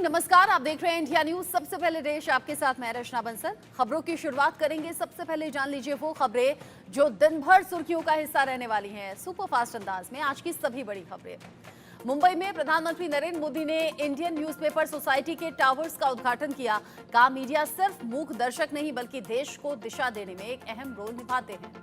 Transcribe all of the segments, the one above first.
Morning, नमस्कार। आप देख रहे हैं इंडिया न्यूज। सबसे पहले देश आपके साथ मैं रचना बंसल। खबरों की शुरुआत करेंगे। सबसे पहले जान लीजिए वो खबरें जो दिन भर सुर्खियों का हिस्सा रहने वाली हैं। सुपर फास्ट अंदाज में आज की सभी बड़ी खबरें। मुंबई में प्रधानमंत्री नरेंद्र मोदी ने इंडियन न्यूज़पेपर सोसाइटी के टावर्स का उद्घाटन किया। कहा, मीडिया सिर्फ मूक दर्शक नहीं बल्कि देश को दिशा देने में एक अहम रोल निभाते हैं।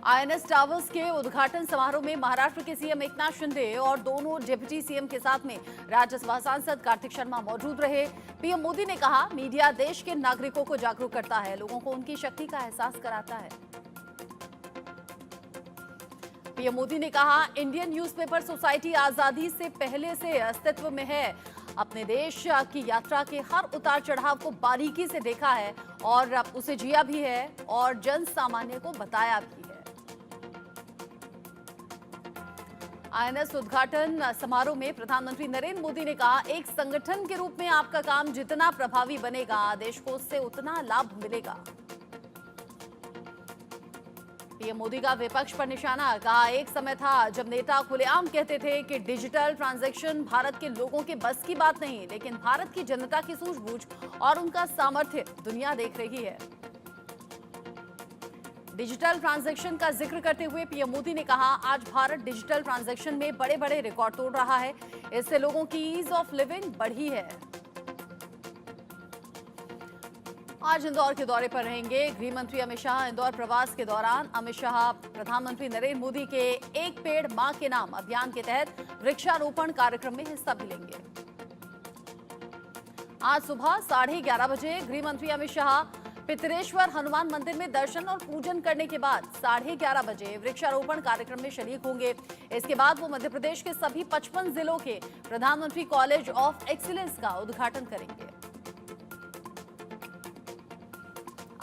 आईएनएस टावर्स के उद्घाटन समारोह में महाराष्ट्र के सीएम एकनाथ शिंदे और दोनों डिप्टी सीएम के साथ में राज्यसभा सांसद कार्तिक शर्मा मौजूद रहे। पीएम मोदी ने कहा, मीडिया देश के नागरिकों को जागरूक करता है, लोगों को उनकी शक्ति का एहसास कराता है। पीएम मोदी ने कहा, इंडियन न्यूज़पेपर सोसाइटी आजादी से पहले से अस्तित्व में है। अपने देश की यात्रा के हर उतार चढ़ाव को बारीकी से देखा है और उसे जिया भी है और जन सामान्य को बताया भी है। आईएनएस उद्घाटन समारोह में प्रधानमंत्री नरेंद्र मोदी ने कहा, एक संगठन के रूप में आपका काम जितना प्रभावी बनेगा, देश को उससे उतना लाभ मिलेगा। पीएम मोदी का विपक्ष पर निशाना। कहा, एक समय था जब नेता खुलेआम कहते थे कि डिजिटल ट्रांजैक्शन भारत के लोगों के बस की बात नहीं, लेकिन भारत की जनता की सूझबूझ और उनका सामर्थ्य दुनिया देख रही है। डिजिटल ट्रांजैक्शन का जिक्र करते हुए पीएम मोदी ने कहा, आज भारत डिजिटल ट्रांजैक्शन में बड़े बड़े रिकॉर्ड तोड़ रहा है। इससे लोगों की ईज ऑफ लिविंग बढ़ी है। आज इंदौर के दौरे पर रहेंगे गृह मंत्री अमित शाह। इंदौर प्रवास के दौरान अमित शाह प्रधानमंत्री नरेंद्र मोदी के एक पेड़ मां के नाम अभियान के तहत वृक्षारोपण कार्यक्रम में हिस्सा भी लेंगे। आज सुबह 11:30 बजे गृह मंत्री अमित शाह पितरेश्वर हनुमान मंदिर में दर्शन और पूजन करने के बाद 11:30 बजे वृक्षारोपण कार्यक्रम में शरीक होंगे। इसके बाद वो मध्य प्रदेश के सभी 55 जिलों के प्रधानमंत्री कॉलेज ऑफ एक्सीलेंस का उद्घाटन करेंगे।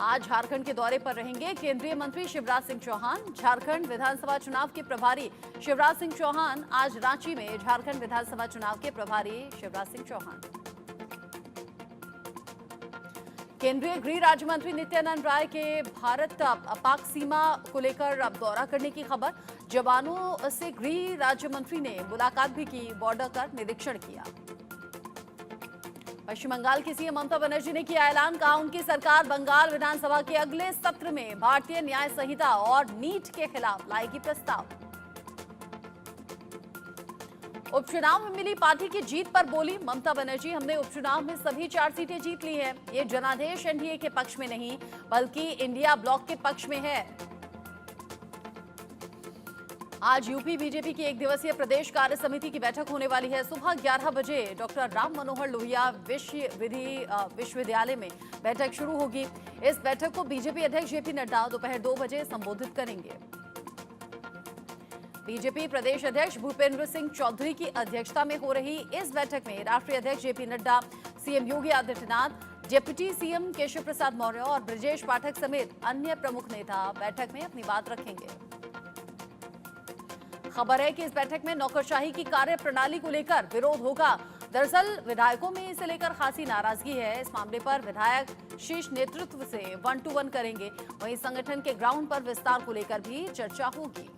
आज झारखंड के दौरे पर रहेंगे केंद्रीय मंत्री शिवराज सिंह चौहान। झारखंड विधानसभा चुनाव के प्रभारी शिवराज सिंह चौहान आज रांची में। झारखंड विधानसभा चुनाव के प्रभारी शिवराज सिंह चौहान। केंद्रीय गृह राज्य मंत्री नित्यानंद राय के भारत पाक सीमा को लेकर दौरा करने की खबर। जवानों से गृह राज्य मंत्री ने मुलाकात भी की, बॉर्डर का निरीक्षण किया। पश्चिम बंगाल की सीएम ममता बनर्जी ने किया ऐलान। कहा, उनकी सरकार बंगाल विधानसभा के अगले सत्र में भारतीय न्याय संहिता और नीट के खिलाफ लाएगी प्रस्ताव। उपचुनाव में मिली पार्टी की जीत पर बोली ममता बनर्जी, हमने उपचुनाव में सभी 4 सीटें जीत ली हैं। ये जनादेश एनडीए के पक्ष में नहीं बल्कि इंडिया ब्लॉक के पक्ष में है। आज यूपी बीजेपी की 1 दिवसीय प्रदेश कार्य समिति की बैठक होने वाली है। सुबह 11 बजे डॉक्टर राम मनोहर लोहिया विश्वविद्यालय में बैठक शुरू होगी। इस बैठक को बीजेपी अध्यक्ष जेपी नड्डा दोपहर 2 बजे संबोधित करेंगे। बीजेपी प्रदेश अध्यक्ष भूपेंद्र सिंह चौधरी की अध्यक्षता में हो रही इस बैठक में राष्ट्रीय अध्यक्ष JP Nadda, CM Yogi Adityanath, deputy CM Keshav Prasad Maurya और ब्रजेश पाठक समेत अन्य प्रमुख नेता बैठक में अपनी बात रखेंगे। खबर है कि इस बैठक में नौकरशाही की कार्य प्रणाली को लेकर विरोध होगा। दरअसल विधायकों में इसे लेकर खासी नाराजगी है। इस मामले पर विधायक शीर्ष नेतृत्व से 1 to 1 करेंगे। वहीं संगठन के ग्राउंड पर विस्तार को लेकर भी चर्चा होगी।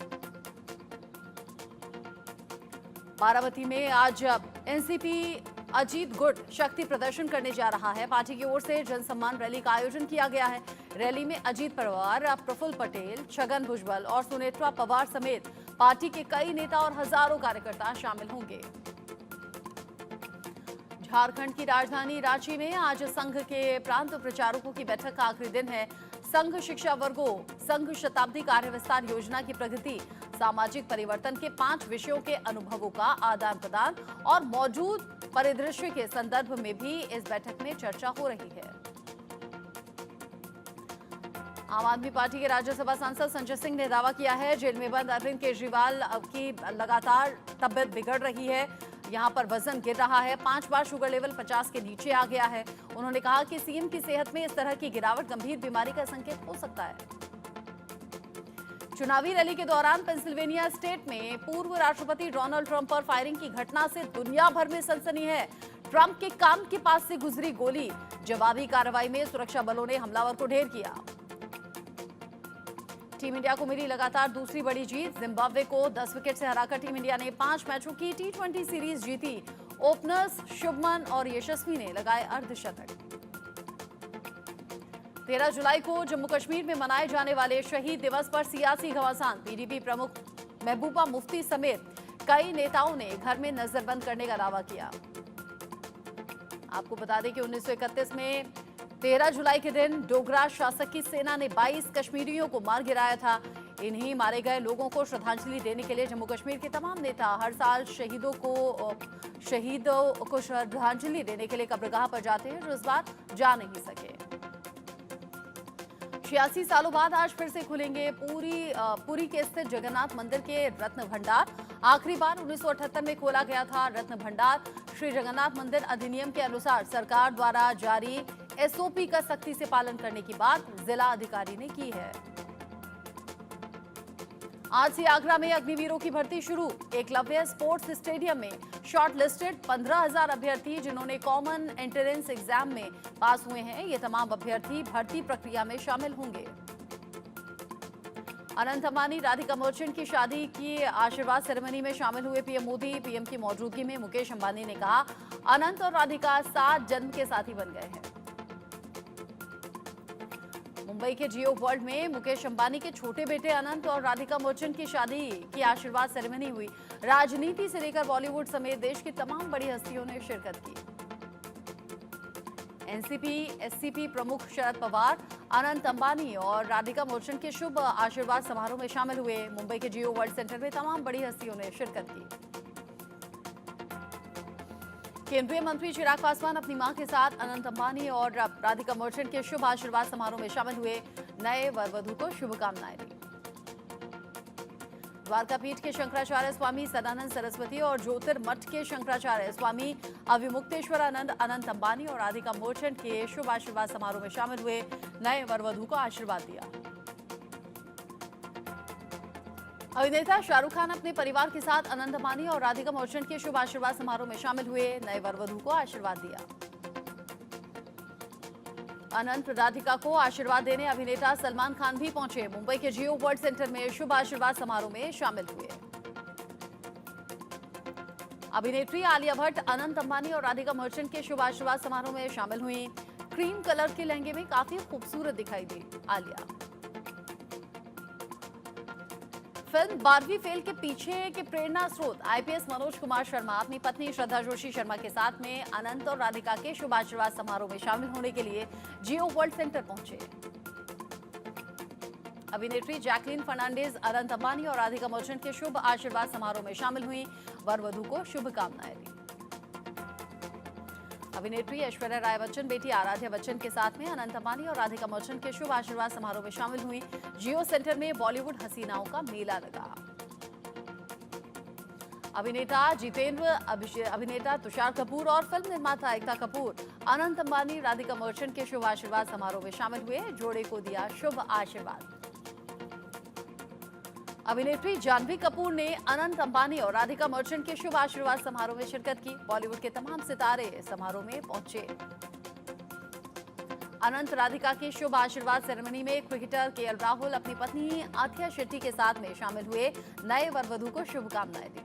बारामती में आज एनसीपी अजीत गुट शक्ति प्रदर्शन करने जा रहा है। पार्टी की ओर से जनसम्मान रैली का आयोजन किया गया है। रैली में अजीत पवार, प्रफुल्ल पटेल, छगन भुजबल और सुनेत्रा पवार समेत पार्टी के कई नेता और हजारों कार्यकर्ता शामिल होंगे। झारखंड की राजधानी रांची में आज संघ के प्रांत प्रचारकों की बैठक का आखिरी दिन है। संघ शिक्षा वर्गों, संघ शताब्दी कार्य विस्तार योजना की प्रगति, सामाजिक परिवर्तन के 5 विषयों के अनुभवों का आदान प्रदान और मौजूद परिदृश्य के संदर्भ में भी इस बैठक में चर्चा हो रही है। आम आदमी पार्टी के राज्यसभा सांसद संजय सिंह ने दावा किया है, जेल में बंद अरविंद केजरीवाल की लगातार तबियत बिगड़ रही है। यहां पर वजन गिर रहा है। 5 बार शुगर लेवल 50 के नीचे आ गया है। उन्होंने कहा कि सीएम की सेहत में इस तरह की गिरावट गंभीर बीमारी का संकेत हो सकता है। चुनावी रैली के दौरान पेंसिल्वेनिया स्टेट में पूर्व राष्ट्रपति डोनाल्ड ट्रंप पर फायरिंग की घटना से दुनिया भर में सनसनी है। ट्रंप के कान के पास से गुजरी गोली। जवाबी कार्रवाई में सुरक्षा बलों ने हमलावर को ढेर किया। टीम इंडिया को मिली लगातार दूसरी बड़ी जीत। जिम्बाब्वे को 10 विकेट से हराकर टीम इंडिया ने 5 मैचों की टी20 सीरीज जीती। ओपनर्स शुभमन और यशस्वी ने लगाए अर्धशतक। 13 जुलाई को जम्मू कश्मीर में मनाए जाने वाले शहीद दिवस पर सियासी घमासान। पीडीपी प्रमुख महबूबा मुफ्ती समेत कई नेताओं ने घर में नजरबंद करने का दावा किया। आपको बता दें कि 1931 में 13 जुलाई के दिन डोगरा शासक की सेना ने 22 कश्मीरियों को मार गिराया था। इन्हीं मारे गए लोगों को श्रद्धांजलि देने के लिए जम्मू कश्मीर के तमाम नेता हर साल शहीदों को श्रद्धांजलि देने के लिए कब्रगाह पर जाते हैं, जो इस बार जा नहीं सके। 86 सालों बाद आज फिर से खुलेंगे पुरी के स्थित जगन्नाथ मंदिर के रत्न भंडार। आखिरी बार 1978 में खोला गया था रत्न भंडार। श्री जगन्नाथ मंदिर अधिनियम के अनुसार सरकार द्वारा जारी एसओपी का सख्ती से पालन करने की बात जिला अधिकारी ने की है। आज से आगरा में अग्निवीरों की भर्ती शुरू। एकलव्य स्पोर्ट्स स्टेडियम में शॉर्ट लिस्टेड 15,000 अभ्यर्थी जिन्होंने कॉमन एंट्रेंस एग्जाम में पास हुए हैं, ये तमाम अभ्यर्थी भर्ती प्रक्रिया में शामिल होंगे। अनंत अंबानी राधिका मर्चेंट की शादी की आशीर्वाद सेरेमनी में शामिल हुए पीएम मोदी। पीएम की मौजूदगी में मुकेश अंबानी ने कहा, अनंत और राधिका 7 जन्म के साथी बन गए हैं। मुंबई के जियो वर्ल्ड में मुकेश अंबानी के छोटे बेटे अनंत और राधिका मर्चेंट की शादी की आशीर्वाद सेरेमनी हुई। राजनीति से लेकर बॉलीवुड समेत देश की तमाम बड़ी हस्तियों ने शिरकत की। एनसीपी एससीपी प्रमुख शरद पवार अनंत अंबानी और राधिका मर्चेंट के शुभ आशीर्वाद समारोह में शामिल हुए। मुंबई के जियो वर्ल्ड सेंटर में तमाम बड़ी हस्तियों ने शिरकत की। केंद्रीय मंत्री चिराग पासवान अपनी मां के साथ अनंत अंबानी और राधिका मर्चेंट के शुभ आशीर्वाद समारोह में शामिल हुए। नए वर वधू को शुभकामनाएं दी। द्वारका पीठ के शंकराचार्य स्वामी सदानंद सरस्वती और ज्योतिर्मठ के शंकराचार्य स्वामी अविमुक्तेश्वर आनंद अनंत अंबानी और राधिका मर्चेंट के शुभ आशीर्वाद समारोह में शामिल हुए। नए वर वधू को आशीर्वाद दिया। अभिनेता शाहरुख खान अपने परिवार के साथ अनंत अंबानी और राधिका मर्चेंट के शुभ आशीर्वाद समारोह में शामिल हुए। नए वर वधू को आशीर्वाद दिया। अनंत राधिका को आशीर्वाद देने अभिनेता सलमान खान भी पहुंचे। मुंबई के जियो वर्ल्ड सेंटर में शुभ आशीर्वाद समारोह में शामिल हुए। अभिनेत्री आलिया भट्ट अनंत अंबानी और राधिका मर्चेंट के शुभ आशीर्वाद समारोह में शामिल हुई। क्रीम कलर के लहंगे में काफी खूबसूरत दिखाई दी आलिया। फिल्म बारहवीं फेल के पीछे के प्रेरणा स्रोत आईपीएस मनोज कुमार शर्मा अपनी पत्नी श्रद्धा जोशी शर्मा के साथ में अनंत और राधिका के शुभ आशीर्वाद समारोह में शामिल होने के लिए जियो वर्ल्ड सेंटर पहुंचे। अभिनेत्री जैकलीन फर्नांडिस अनंत अंबानी और राधिका मर्चेंट के शुभ आशीर्वाद समारोह में शामिल हुई। वर वधू को शुभकामनाएं दी। अभिनेत्री ऐश्वर्या राय बच्चन बेटी आराध्या बच्चन के साथ में अनंत अंबानी और राधिका मर्चेंट के शुभ आशीर्वाद समारोह में शामिल हुई। जियो सेंटर में बॉलीवुड हसीनाओं का मेला लगा। अभिनेता तुषार कपूर और फिल्म निर्माता एकता कपूर अनंत अंबानी राधिका मर्चेंट के शुभ आशीर्वाद समारोह में शामिल हुए। जोड़े को दिया शुभ आशीर्वाद। अभिनेत्री जानवी कपूर ने अनंत अंबानी और राधिका मर्चेंट के शुभ आशीर्वाद समारोह में शिरकत की। बॉलीवुड के तमाम सितारे समारोह में पहुंचे। अनंत राधिका की शुभ आशीर्वाद सेरेमनी में क्रिकेटर केएल राहुल अपनी पत्नी आथिया शेट्टी के साथ में शामिल हुए। नए वर वधू को शुभकामनाएं दी।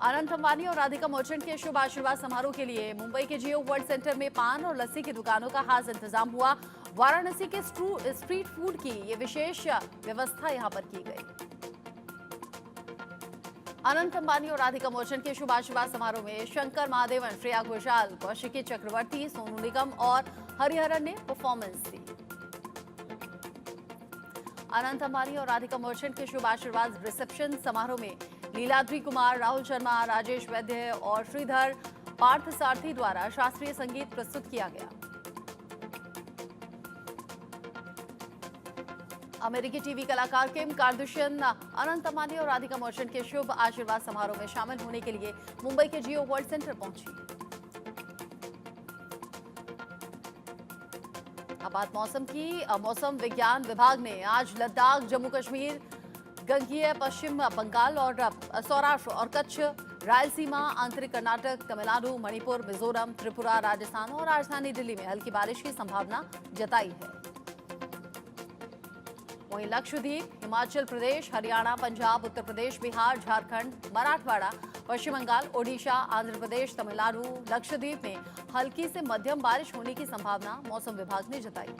अनंत अंबानी और राधिका मर्चेंट के शुभ आशीर्वाद समारोह के लिए मुंबई के जियो वर्ल्ड सेंटर में पान और लस्सी की दुकानों का खास इंतजाम हुआ। वाराणसी के स्ट्रीट फूड की ये विशेष व्यवस्था यहां पर की गई। अनंत अंबानी और राधिका मर्चेंट के शुभ आशीर्वाद समारोह में शंकर महादेवन, श्रेया घोषाल, कौशिकी चक्रवर्ती, सोनू निगम और हरिहरन ने परफॉर्मेंस दी। अनंत अंबानी और राधिका मर्चेंट के शुभ आशीर्वाद रिसेप्शन समारोह में लीलाद्री कुमार, राहुल शर्मा, राजेश वैद्य और श्रीधर पार्थ सारथी द्वारा शास्त्रीय संगीत प्रस्तुत किया गया। अमेरिकी टीवी कलाकार किम कार्दाशियन अनंत अंबानी और राधिका मर्चेंट के शुभ आशीर्वाद समारोह में शामिल होने के लिए मुंबई के जियो वर्ल्ड सेंटर पहुंची। अब बात मौसम की। मौसम विज्ञान विभाग ने आज लद्दाख, जम्मू कश्मीर, गंगेय पश्चिम बंगाल और सौराष्ट्र और कच्छ, रायलसीमा, आंतरिक कर्नाटक, तमिलनाडु, मणिपुर, मिजोरम, त्रिपुरा, राजस्थान और राजधानी दिल्ली में हल्की बारिश की संभावना जताई है। वहीं लक्षद्वीप, हिमाचल प्रदेश, हरियाणा, पंजाब, उत्तर प्रदेश, बिहार, झारखंड, मराठवाड़ा, पश्चिम बंगाल, ओडिशा, आंध्र प्रदेश, तमिलनाडु, लक्षद्वीप में हल्की से मध्यम बारिश होने की संभावना मौसम विभाग ने जताई।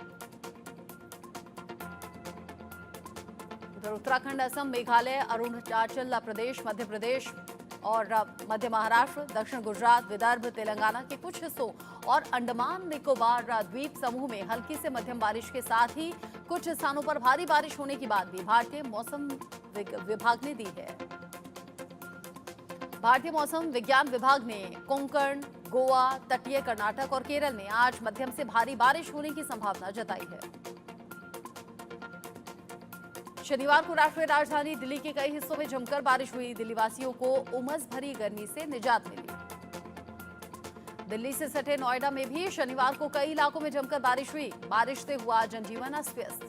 उधर उत्तराखंड, असम, मेघालय, अरुणाचल प्रदेश, मध्य प्रदेश और मध्य महाराष्ट्र, दक्षिण गुजरात, विदर्भ, तेलंगाना के कुछ हिस्सों और अंडमान निकोबार द्वीप समूह में हल्की से मध्यम बारिश के साथ ही कुछ स्थानों पर भारी बारिश होने की बात भी भारतीय मौसम विभाग ने दी है। भारतीय मौसम विज्ञान विभाग ने कोंकण, गोवा, तटीय कर्नाटक और केरल में आज मध्यम से भारी बारिश होने की संभावना जताई है। शनिवार को राष्ट्रीय राजधानी दिल्ली के कई हिस्सों में जमकर बारिश हुई। दिल्ली वासियों को उमस भरी गर्मी से निजात मिली। दिल्ली से सटे नोएडा में भी शनिवार को कई इलाकों में जमकर बारिश हुई। बारिश से हुआ जनजीवन अस्त व्यस्त।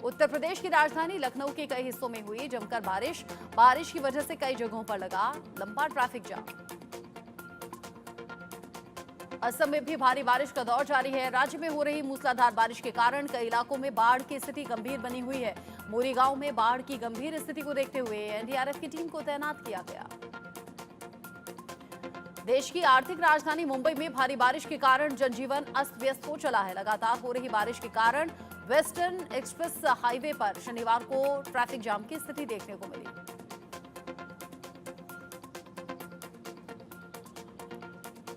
उत्तर प्रदेश की राजधानी लखनऊ के कई हिस्सों में हुई जमकर बारिश। बारिश की वजह से कई जगहों पर लगा लंबा ट्रैफिक जाम। असम में भी भारी बारिश का दौर जारी है। राज्य में हो रही मूसलाधार बारिश के कारण कई इलाकों में बाढ़ की स्थिति गंभीर बनी हुई है। मोरी गांव में बाढ़ की गंभीर स्थिति को देखते हुए एनडीआरएफ की टीम को तैनात किया गया। देश की आर्थिक राजधानी मुंबई में भारी बारिश के कारण जनजीवन अस्त व्यस्त हो चला है। लगातार हो रही बारिश के कारण वेस्टर्न एक्सप्रेस हाईवे पर शनिवार को ट्रैफिक जाम की स्थिति देखने को मिली।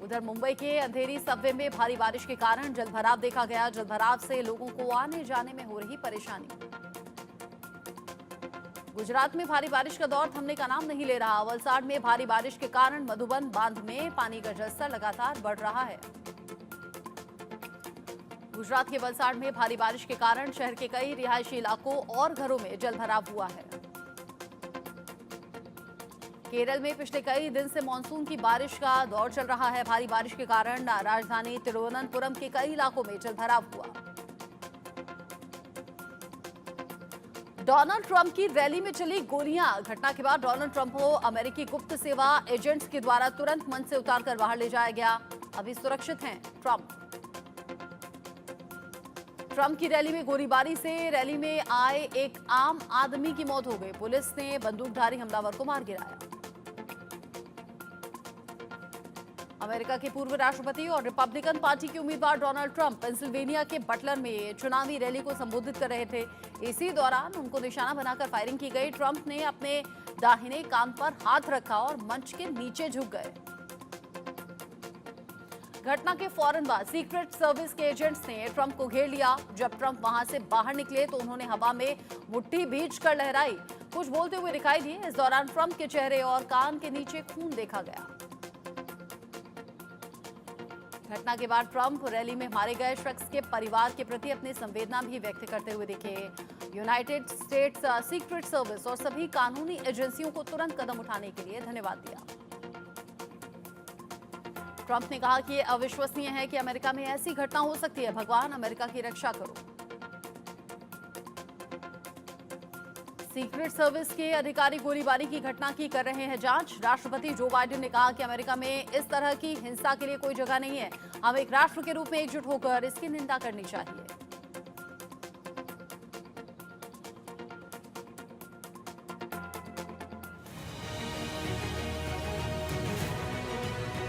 उधर मुंबई के अंधेरी सबवे में भारी बारिश के कारण जलभराव देखा गया। जलभराव से लोगों को आने जाने में हो रही परेशानी। गुजरात में भारी बारिश का दौर थमने का नाम नहीं ले रहा। वलसाड में भारी बारिश के कारण मधुबन बांध में पानी का जलस्तर लगातार बढ़ रहा है। गुजरात के वलसाड में भारी बारिश के कारण शहर के कई रिहायशी इलाकों और घरों में जलभराव हुआ है। केरल में पिछले कई दिन से मानसून की बारिश का दौर चल रहा है। भारी बारिश के कारण राजधानी तिरुवनंतपुरम के कई इलाकों में जलभराव हुआ। डोनाल्ड ट्रंप की रैली में चली गोलियां। घटना के बाद डोनाल्ड ट्रंप को अमेरिकी गुप्त सेवा एजेंट्स के द्वारा तुरंत मंच से उतारकर बाहर ले जाया गया। अभी सुरक्षित हैं ट्रंप। ट्रंप की रैली में गोलीबारी से रैली में आए एक आम आदमी की मौत हो गई। पुलिस ने बंदूकधारी हमलावर को मार गिराया। अमेरिका के पूर्व राष्ट्रपति और रिपब्लिकन पार्टी के उम्मीदवार डोनाल्ड ट्रंप पेंसिल्वेनिया के बटलर में चुनावी रैली को संबोधित कर रहे थे। इसी दौरान उनको निशाना बनाकर फायरिंग की गई। ट्रंप ने अपने दाहिने कान पर हाथ रखा और मंच के नीचे झुक गए। घटना के फौरन बाद सीक्रेट सर्विस के एजेंट्स ने ट्रंप को घेर लिया। जब ट्रंप वहां से बाहर निकले तो उन्होंने हवा में मुट्ठी भींचकर लहराई, कुछ बोलते हुए दिखाई दिए। इस दौरान ट्रंप के चेहरे और कान के नीचे खून देखा गया। घटना के बाद ट्रंप रैली में मारे गए शख्स के परिवार के प्रति अपनी संवेदना भी व्यक्त करते हुए दिखे। यूनाइटेड स्टेट्स सीक्रेट सर्विस और सभी कानूनी एजेंसियों को तुरंत कदम उठाने के लिए धन्यवाद दिया। ट्रंप ने कहा कि यह अविश्वसनीय है कि अमेरिका में ऐसी घटना हो सकती है। भगवान अमेरिका की रक्षा करो। सीक्रेट सर्विस के अधिकारी गोलीबारी की घटना की कर रहे हैं जांच। राष्ट्रपति जो बाइडेन ने कहा कि अमेरिका में इस तरह की हिंसा के लिए कोई जगह नहीं है। हमें एक राष्ट्र के रूप में एकजुट होकर इसकी निंदा करनी चाहिए।